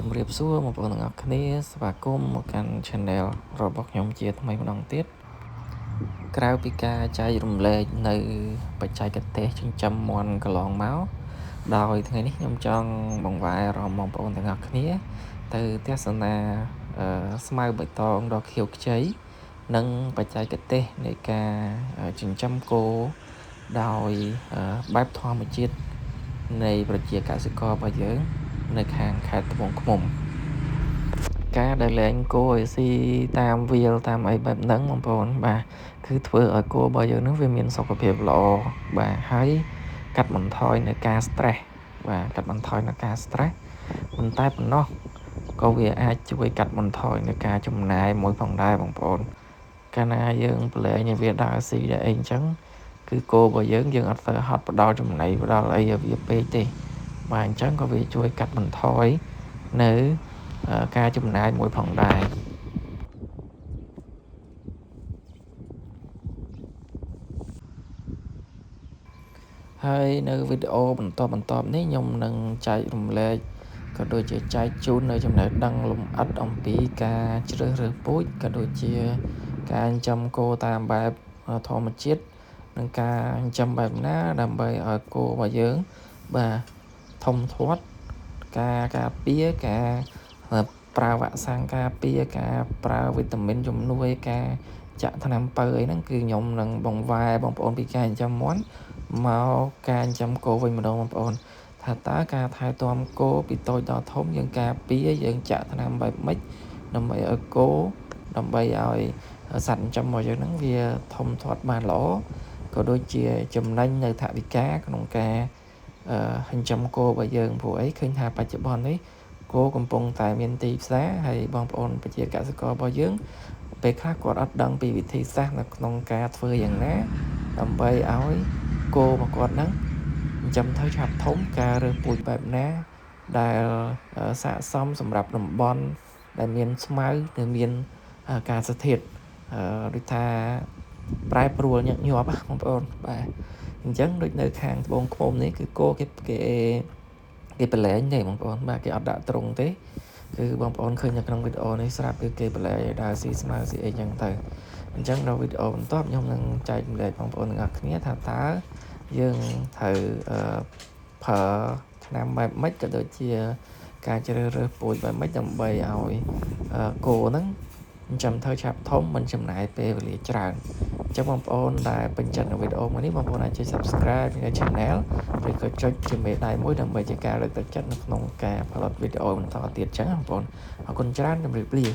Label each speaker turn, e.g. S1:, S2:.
S1: ជំរាបសួរបងប្អូនទាំងអស់គ្នាស្វាគមន៍មកកាន់ Channel របស់ខ្ញុំជាថ្មីម្ដងទៀតក្រៅពីការចែករំលែកនៅបច្ចេកទេសចិញ្ចឹមមាន់កន្លងមកដោយថ្ងៃនេះខ្ញុំចង់បង្វែរអារម្មណ៍បងប្អូនទាំងអស់គ្នាទៅទស្សនាស្មៅបៃតងដ៏ខៀវខ្ចីនិងបច្ចេកទេសនៃការចិញ្ចឹមគោដោយបែបធម្មជាតិនៃប្រជាកសិកររបស់យើងនៅខាងខេត្តត្បូងឃ្មុំការដែលលែងគោឲ្យស៊ីតាមវាលតាមអីបែបហ្នឹងបងប្អូនបាទគឺធ្វើឲ្យគោរបស់យើងហ្នឹងវាមានសុខភាពល្អបាទហើយកាត់បន្ថយនៅការ stress បាទកាត់បន្ថយនៅការ stress ប៉ុន្តែប៉ុណ្ណោះក៏វាអាចជួយកាត់បន្ថយនៅការចំណាយមួយផងដែរបងប្អូនកាលណាយើងប្រឡែងឲ្យវាដើរស៊ីដែរអីអញ្ចឹងគឺគោរបស់យើងអត់ទៅហត់ផ្ដល់ចំណីផ្ដល់អីឲ្យវាពេកទេបាទអញ្ចឹងក៏វាជួយកាត់បន្ថយនៅការចំណាយមួយផងដែរហើយនៅវីដេអូបន្តនេះខ្ញុំនឹងចែករំលែកក៏ដូចជាចែកជូននៅចំណេះដឹងលម្អិតអំពីការជ្រើសរើសពូជក៏ដូចជាការចិញ្ចឹមគោតាមបែបធម្មជាតិនិងការចិញ្ចឹមបែបណាដើម្បីឲ្យគោរបស់យើងបាទធំធាត់ការការពារការប្រើវ៉ាក់សាំងការពារការប្រើវីតាមីនជំនួយការចាក់ថ្នាំពៅអីហ្នឹងគឺខ្ញុំនឹងបង្វែរបងប្អូនពីការចិញ្ចឹមមាន់មកការចិញ្ចឹមគោវិញម្ដងបងប្អូនថាតើការថែទាំគោពីតូចដល់ធំយើងការពារយើងចាក់ថ្នាំបែបម៉េចដើម្បីឲ្យគោដើម្បីឲ្យសត្វចិញ្ចឹមរបស់យើងហ្នឹងវាធំធាត់បានល្អក៏ដូចជាចំណេញនៅថវិកាក្នុងការចិញ្ចឹមគោរបស់យើងព្រោះអីឃើញថាបច្ចុប្បន្ននេះគោកំពុងតែមានទីផ្សារហើយបងប្អូនប្រជាកសិកររបស់យើងពេលខ្លះគាត់អត់ដឹងពីវិធីសាស្ត្រនៅក្នុងការធ្វើយ៉ាងណាដើម្បីឲ្យគោរបស់គាត់ហ្នឹងចិញ្ចឹមទៅឆាប់ធំការរើសពូជបែបណាដែលស័ក្តិសមសម្រាប់តំបន់ដែលមានស្មៅឬមានការស្ថិតដូចថាប្រែប្រួលញឹកញាប់បងប្អូនបាទអញ្ចឹងដូចនៅខាងត្បូងឃ្មុំនេះគឺគោគេប្រឡែងទេបងប្អូនបាទគេអត់ដាក់ទ្រុងទេគឺបងប្អូនឃើញនៅក្នុងវីដេអូនេះស្រាប់គឺគេប្រឡែងឲ្យដើរស៊ីស្មៅស៊ីអីចឹងទៅអញ្ចឹងនៅវីដេអូបន្ទាប់ខ្ញុំនឹងចែកម្លែកបងប្អូនទាំងអស់គ្នាថាតើយើងត្រូវប្រើថ្នាំបែបម៉េចក៏ដូចជាការជ្រើសរើសពូជបែបម៉េចដើម្បីឲ្យគោហ្នឹងចិញ្ចឹមទៅឆាប់ធំមិនចំណាយពេលវេលាច្រើនអញ្ចឹងបងប្អូនដែលពេញចិត្តនៅវីដេអូមួយនេះបងប្អូនអាចចុច Subscribe នៅ Channel ឬក៏ចុចជាមេដៃមួយដើម្បីជាការលើកទឹកចិត្តនៅក្នុងការផលិតវីដេអូបន្តទៀតអញ្ចឹងបងប្អូនអរគុណច្រើនជម្រាបលា